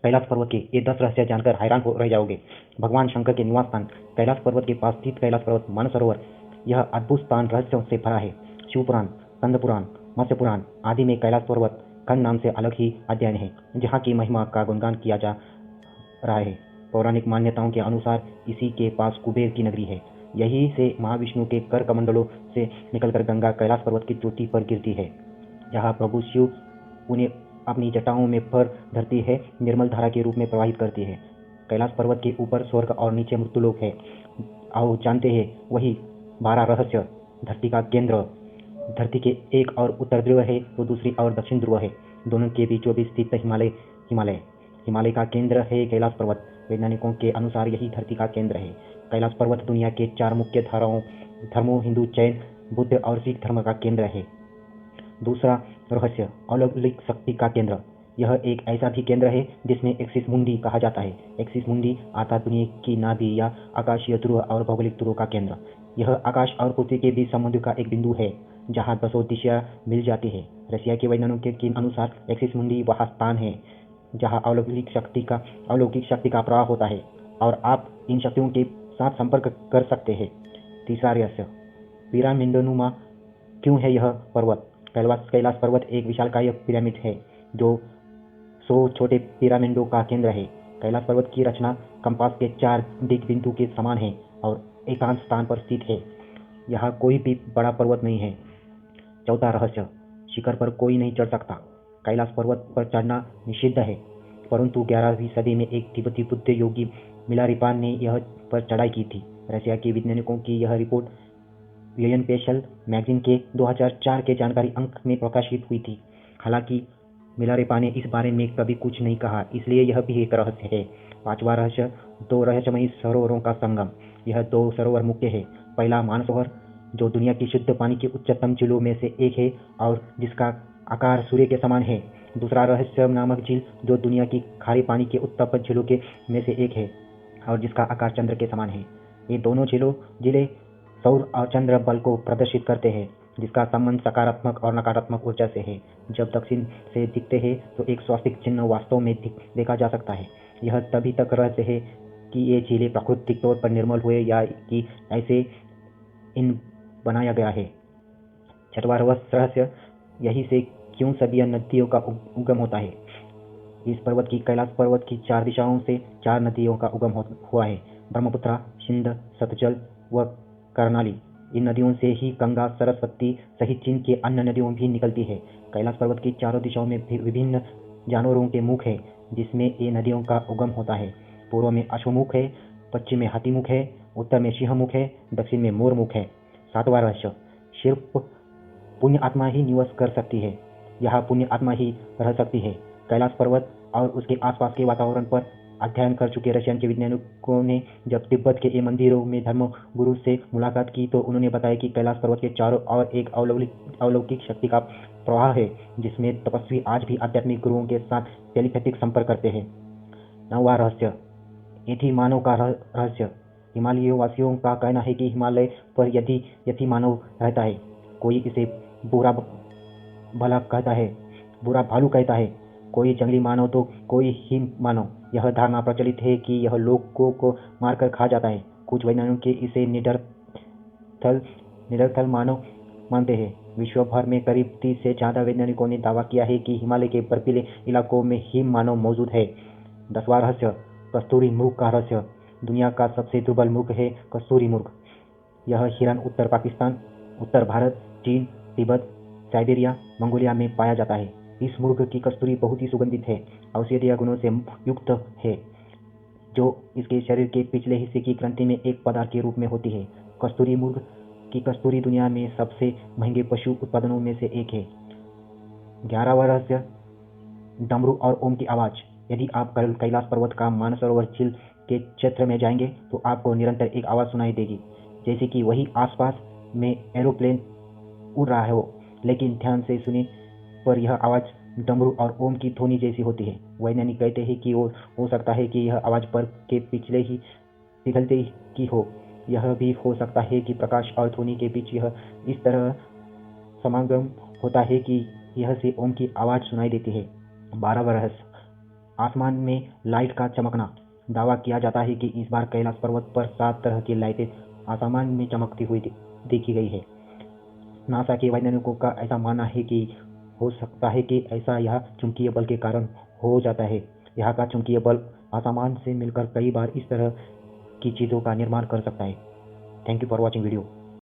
कैलाश पर्वत के ये 10 रहस्य जानकर हैरान हो रह जाओगे। भगवान शंकर के निवास स्थान कैलाश पर्वत के पास स्थित कैलाश पर्वत मानसरोवर, यह अद्भुत स्थान रहस्यों से भरा है। शिव पुराण, स्कंद पुराण, मत्स्य पुराण आदि में कैलाश पर्वत खंड नाम से अलग ही अध्ययन है, जहाँ की महिमा का गुणगान किया जा रहा है। पौराणिक मान्यताओं के अनुसार इसी के पास कुबेर की नगरी है। यही से महाविष्णु के कर कमंडलों से निकलकर गंगा कैलाश पर्वत की चोटी पर गिरती है। यहाँ प्रभु शिव उन्हें अपनी जटाओं में भर धरती है, निर्मल धारा के रूप में प्रवाहित करती है। कैलाश पर्वत के ऊपर स्वर्ग और नीचे मृत्युलोक है। आओ जानते हैं वही 12 रहस्य। धरती का केंद्र, धरती के एक और उत्तर ध्रुव है तो दूसरी और दक्षिण ध्रुव है। दोनों के बीचों बीच स्थित हिमालय का केंद्र है कैलाश पर्वत। वैज्ञानिकों के अनुसार यही धरती का केंद्र है। कैलाश पर्वत दुनिया के 4 मुख्य धर्मों हिंदू, जैन, बुद्ध और सिख धर्म का केंद्र है। दूसरा रहस्य, अलौकिक शक्ति का केंद्र। यह एक ऐसा भी केंद्र है जिसमें एक्सिस मुंडी कहा जाता है। एक्सिस मुंडी अर्थात दुनिया की नाभि या आकाशीय ध्रुव और भौगोलिक ध्रुव का केंद्र। यह आकाश और पृथ्वी के बीच समुद्र का एक बिंदु है जहाँ 10 दिशाएं मिल जाती है। रशिया के वैज्ञानिकों के अनुसार एक्सिस मुंडी वह स्थान है जहाँ अलौकिक शक्ति का प्रवाह होता है और आप इन शक्तियों के साथ संपर्क कर सकते हैं। तीसरा रहस्य, पिरामिडनुमा क्यों है यह पर्वत? कैलाश पर्वत एक विशालकाय पिरामिड है जो 100 छोटे पिरामिडों का केंद्र है। कैलाश पर्वत की रचना कंपास के 4 दिग बिंदु के समान है और एकांत स्थान पर स्थित है। यहाँ कोई भी बड़ा पर्वत नहीं है। चौथा रहस्य, शिखर पर कोई नहीं चढ़ सकता। कैलाश पर्वत पर चढ़ना निषिद्ध है, परंतु 11वीं सदी में एक तिब्बती बुद्ध योगी मिलारिपान ने यह पर चढ़ाई की थी। रशिया के वैज्ञानिकों की यह रिपोर्ट विलियम पेशल मैगजीन के 2004 के जानकारी अंक में प्रकाशित हुई थी। हालांकि मिलारेपा ने इस बारे में कभी कुछ नहीं कहा, इसलिए यह भी एक रहस्य है। पांचवा रहस्य, 2 रहस्यमयी सरोवरों का संगम। यह 2 सरोवर मुख्य है। पहला मानसरोवर जो दुनिया की शुद्ध पानी की उच्चतम झीलों में से एक है और जिसका आकार सूर्य के समान है। दूसरा रहस्य नामक झील जो दुनिया की खारे पानी के उत्तम झीलों के में से एक है और जिसका आकार चंद्र के समान है। ये दोनों जिले सौर और चंद्र बल को प्रदर्शित करते हैं, जिसका संबंध सकारात्मक और नकारात्मक ऊर्जा से है। जब दक्षिण से दिखते हैं तो एक स्वास्तिक चिन्ह वास्तव में देखा जा सकता है। यह तभी तक रहस्य है कि ये झीलें प्राकृतिक तौर पर निर्मल हुए या कि ऐसे इन बनाया गया है। छठवां रहस्य, यही से क्यों सभी नदियों का उगम होता है। इस पर्वत की कैलाश पर्वत की 4 दिशाओं से 4 नदियों का उगम हुआ है, ब्रह्मपुत्र, सिंध, सतलज व कर्णाली। इन नदियों से ही गंगा, सरस्वती सहित चीन के अन्य नदियों भी निकलती है। कैलाश पर्वत की चारों दिशाओं में विभिन्न जानवरों के मुख है जिसमें ये नदियों का उगम होता है। पूर्व में अश्वमुख है, पश्चिम में हाथीमुख है, उत्तर में सिंहमुख है, दक्षिण में मोरमुख है। 7वां रहस्य, सिर्फ पुण्य आत्मा ही निवास कर सकती है। यहाँ पुण्य आत्मा ही रह सकती है। कैलाश पर्वत और उसके आसपास के वातावरण पर अध्ययन कर चुके रशियन के वैज्ञानिकों ने जब तिब्बत के ये मंदिरों में धर्म गुरु से मुलाकात की तो उन्होंने बताया कि कैलाश पर्वत के चारों ओर एक अलौकिक शक्ति का प्रवाह है जिसमें तपस्वी आज भी आध्यात्मिक गुरुओं के साथ टेलीपैथिक संपर्क करते हैं। 9वां रहस्य, यति मानव का रहस्य। हिमालय वासियों का कहना है कि हिमालय पर यति मानव रहता है। कोई इसे बुरा भालू कहता है, कोई जंगली मानव तो कोई ही मानव। यह धारणा प्रचलित है कि यह लोगों को मारकर खा जाता है। कुछ वैज्ञानिक इसे निडरथल मानव मानते हैं। विश्व भर में करीब 30 से ज्यादा वैज्ञानिकों ने दावा किया है कि हिमालय के बर्फीले इलाकों में हिम मानव मौजूद है। 10वां रहस्य, कस्तूरी मृग का रहस्य। दुनिया का सबसे दुर्बल मृग है कस्तूरी मृग। यह हिरन उत्तर पाकिस्तान, उत्तर भारत, चीन, तिब्बत, साइबेरिया, मंगोलिया में पाया जाता है। इस मृग की कस्तूरी बहुत ही सुगंधित है, औषधीय गुणों से युक्त है, जो इसके शरीर के पिछले हिस्से की ग्रंथि में एक पदार्थ के रूप में होती है। कस्तूरी मृग की कस्तूरी दुनिया में सबसे महंगे पशु उत्पादनों में से एक है। 11वां रहस्य, डमरू और ओम की आवाज। यदि आप कैलाश पर्वत का मानसरोवर झील के क्षेत्र में जाएंगे तो आपको निरंतर एक आवाज सुनाई देगी, जैसे कि वही आसपास में एरोप्लेन उड़ रहा हो, लेकिन ध्यान से सुने पर यह आवाज डमरू और ओम की ध्वनि जैसी होती है। वैज्ञानिक कहते हैं कि हो सकता है कि यह आवाज बर्फ के पिघलते की हो। यह भी हो सकता है कि प्रकाश और ध्वनि के बीच यह इस तरह समागम होता है कि यह से ओम की आवाज सुनाई देती है। 12वां रहस्य, आसमान में लाइट का चमकना। दावा किया जाता है कि इस बार कैलाश पर्वत पर 7 तरह की लाइटें आसमान में चमकती हुई देखी गई है। नासा के वैज्ञानिकों का ऐसा मानना है कि हो सकता है कि ऐसा यह चुंबकीय बल के कारण हो जाता है। यहाँ का चुंबकीय बल आसमान से मिलकर कई बार इस तरह की चीज़ों का निर्माण कर सकता है। Thank you for watching video.